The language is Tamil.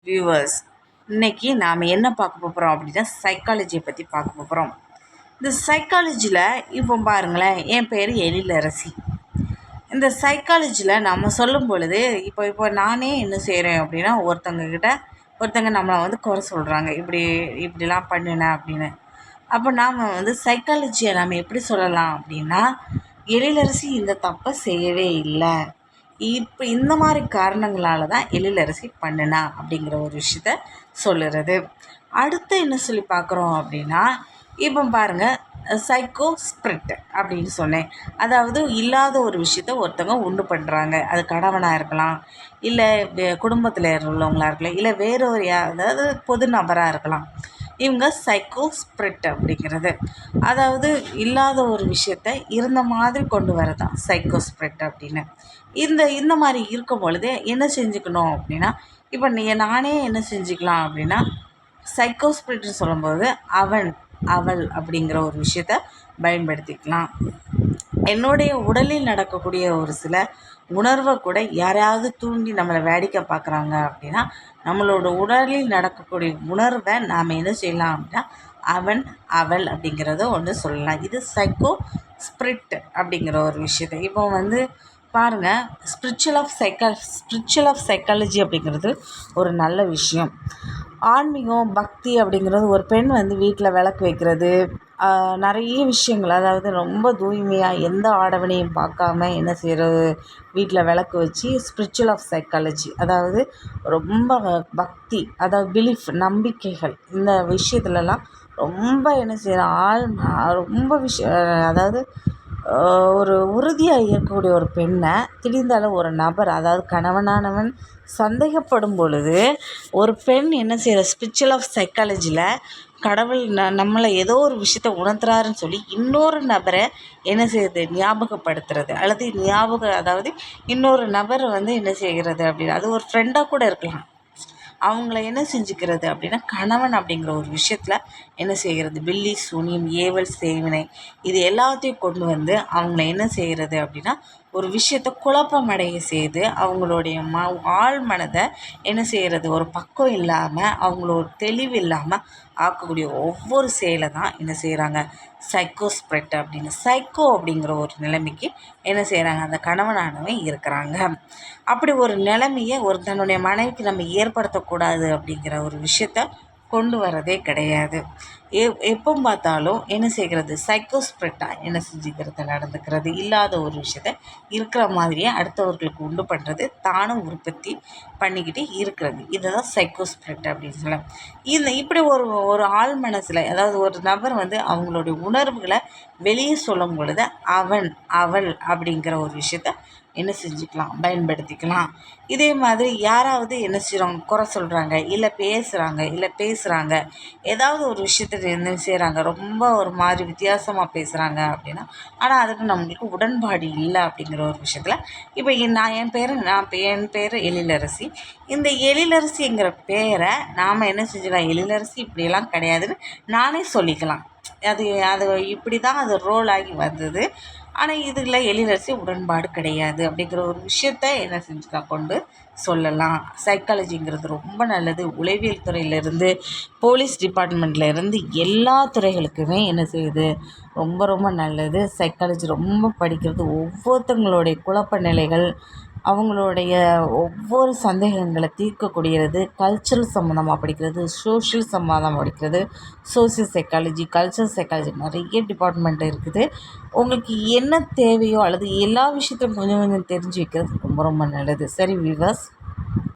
வியூவர்ஸ், இன்னைக்கு நாம் என்ன பார்க்க போகிறோம் அப்படின்னா சைக்காலஜியை பற்றி பார்க்க போகிறோம். இந்த சைக்காலஜியில் இப்போ பாருங்களேன், என் பேர் எழிலரசி. இந்த சைக்காலஜியில் நம்ம சொல்லும் பொழுது இப்போ நானே என்ன செய்கிறேன் அப்படின்னா, ஒருத்தங்க நம்மளை குறை சொல்கிறாங்க, இப்படிலாம் பண்ணினேன் அப்படின்னு. அப்போ நாம் சைக்காலஜியை நம்ம எப்படி சொல்லலாம் அப்படின்னா, எழிலரசி இந்த தப்பை செய்யவே இல்லை, இப்போ இந்த மாதிரி காரணங்களால தான் எழிலரசி பண்ணினா அப்படிங்கிற ஒரு விஷயத்த சொல்லுறது. அடுத்து என்ன சொல்லி பார்க்குறோம் அப்படின்னா, இப்போ பாருங்கள், சைக்கோ ஸ்பிரிட் அப்படின்னு சொன்னேன். அதாவது இல்லாத ஒரு விஷயத்த ஒருத்தவங்க உண்டு பண்ணுறாங்க. அது கணவனாக இருக்கலாம், இல்லை குடும்பத்தில் உள்ளவங்களாக இருக்கலாம், இல்லை வேற ஒரு அதாவது பொது நபராக இருக்கலாம். இவங்க சைக்கோ ஸ்பிரிட் அப்படிங்கிறது, அதாவது இல்லாத ஒரு விஷயத்த இருந்த மாதிரி கொண்டு வரதான் சைக்கோ ஸ்பிரிட் அப்படின்னு. இந்த மாதிரி இருக்கும் பொழுது என்ன செஞ்சுக்கணும் அப்படின்னா, இப்போ நானே என்ன செஞ்சுக்கலாம் அப்படின்னா, சைக்கோ ஸ்பிரிட்னு சொல்லும்போது அவள் அப்படிங்கிற ஒரு விஷயத்த பயன்படுத்திக்கலாம். என்னுடைய உடலில் நடக்கக்கூடிய ஒரு சில உணர்வை கூட யாராவது தூண்டி நம்மளை வேடிக்கை பார்க்குறாங்க அப்படின்னா, நம்மளோட உடலில் நடக்கக்கூடிய உணர்வை நாம் என்ன செய்யலாம் அப்படின்னா, அவள் அப்படிங்கிறத ஒன்று சொல்லலாம். இது சைக்கோ ஸ்பிரிட் அப்படிங்கிற ஒரு விஷயத்தை இப்போ பாருங்கள், ஸ்பிரிச்சுவல் ஆஃப் சைக்காலஜி அப்படிங்கிறது ஒரு நல்ல விஷயம். ஆன்மீகம், பக்தி அப்படிங்கிறது ஒரு பெண் வீட்டில் விளக்கு வைக்கிறது, நிறைய விஷயங்கள், அதாவது ரொம்ப தூய்மையாக எந்த ஆடவனையும் பார்க்காம என்ன செய்கிறது, வீட்டில் விளக்கு வச்சு ஸ்பிரிச்சுவல் ஆஃப் சைக்காலஜி, அதாவது ரொம்ப பக்தி, அதாவது பிலீஃப், நம்பிக்கைகள், இந்த விஷயத்துலலாம் ரொம்ப என்ன செய்கிறோம், ரொம்ப அதாவது ஒரு உறுதியாக இருக்கக்கூடிய ஒரு பெண்ணை திடீர்ந்தாலும் ஒரு நபர், அதாவது கணவனானவன் சந்தேகப்படும் பொழுது ஒரு பெண் என்ன செய்கிற, ஸ்பிரிச்சுவல் ஆஃப் சைக்காலஜியில் கடவுள் நம்மளை ஏதோ ஒரு விஷயத்த உணர்த்துறாருன்னு சொல்லி இன்னொரு நபரை என்ன செய்யுது, ஞாபகப்படுத்துறது, அல்லது அதாவது இன்னொரு நபரை என்ன செய்கிறது அப்படின்னா, அது ஒரு ஃப்ரெண்டாக கூட இருக்கலாம். அவங்கள என்ன செஞ்சுக்கிறது அப்படின்னா, கணவன் அப்படிங்கிற ஒரு விஷயத்தில் என்ன செய்கிறது, பில்லி சூனியம், ஏவல், சேவினை, இது எல்லாத்தையும் கொண்டு அவங்கள என்ன செய்கிறது அப்படின்னா, ஒரு விஷயத்த குழப்பமடைய செய்து அவங்களுடைய ஆழ் மனதை என்ன செய்கிறது, ஒரு பக்கம் இல்லாமல், அவங்கள ஒரு தெளிவு இல்லாமல் ஆக்கக்கூடிய ஒவ்வொரு செயலை தான் என்ன செய்கிறாங்க, சைக்கோ ஸ்பிரிட் அப்படின்னு, சைக்கோ அப்படிங்கிற ஒரு நிலைமைக்கு என்ன செய்கிறாங்க, அந்த கணவனானவன் இருக்கிறாங்க. அப்படி ஒரு நிலைமையை தன்னுடைய மனைவிக்கு நம்ம ஏற்படுத்தக்கூடாது அப்படிங்கிற ஒரு விஷயத்த கொண்டு வரதே கிடையாது. எப்போ பார்த்தாலும் என்ன செய்கிறது, சைக்கோஸ்பிரிட்டாக என்ன செஞ்சுக்கிறது, நடந்துக்கிறது, இல்லாத ஒரு விஷயத்த இருக்கிற மாதிரியே அடுத்தவர்களுக்கு உண்டு பண்ணுறது, தானும் உற்பத்தி பண்ணிக்கிட்டு இருக்கிறது, இதை தான் சைக்கோஸ்பிரிட் அப்படின்னு சொல்லலாம். இப்படி ஒரு ஆள் மனசில், அதாவது ஒரு நபர் அவங்களுடைய உணர்வுகளை வெளியே சொல்லும் பொழுது அவள் அப்படிங்கிற ஒரு விஷயத்த என்ன செஞ்சுக்கலாம், பயன்படுத்திக்கலாம். இதே மாதிரி யாராவது என்ன செய்கிறாங்க, குறை சொல்கிறாங்க, இல்லை பேசுகிறாங்க, ஏதாவது ஒரு விஷயத்த என்ன செய்கிறாங்க, ரொம்ப ஒரு மாதிரி வித்தியாசமாக பேசுகிறாங்க அப்படின்னா, ஆனால் அதுக்கு நம்மளுக்கு உடன்பாடு இல்லை அப்படிங்கிற ஒரு விஷயத்தில், இப்போ என் பேர் எழிலரசி. இந்த எழிலரசிங்கிற பேரை நாம் என்ன செஞ்சுக்கலாம், எழிலரசி இப்படியெல்லாம் கிடையாதுன்னு நானே சொல்லிக்கலாம். அது இப்படி தான் அது ரோல் ஆகி வந்தது. ஆனால் இதில் எழிலரசி உடன்பாடு கிடையாது அப்படிங்கிற ஒரு விஷயத்த என்ன செஞ்சுக்கலாம், கொண்டு சொல்லலாம். சைக்காலஜிங்கிறது ரொம்ப நல்லது. உளவியல் துறையிலேருந்து, போலீஸ் டிபார்ட்மெண்ட்லேருந்து எல்லா துறைகளுக்குமே என்ன செய்யுது, ரொம்ப ரொம்ப நல்லது. சைக்காலஜி ரொம்ப படிக்கிறது, ஒவ்வொருத்தங்களுடைய குழப்ப நிலைகள், அவங்களுடைய ஒவ்வொரு சந்தேகங்களை தீர்க்கக்கூடியது, கல்ச்சுரல் சம்மந்தமாக படிக்கிறது, சோஷியல் சம்மந்தமாக படிக்கிறது, சோசியல் சைக்காலஜி, கல்ச்சுரல் சைக்காலஜி, நிறைய டிபார்ட்மெண்ட் இருக்குது. உங்களுக்கு என்ன தேவையோ அல்லது எல்லா விஷயத்தையும் கொஞ்சம் கொஞ்சம் தெரிஞ்சு வைக்கிறது ரொம்ப ரொம்ப நல்லது. சரி வியூவர்ஸ்,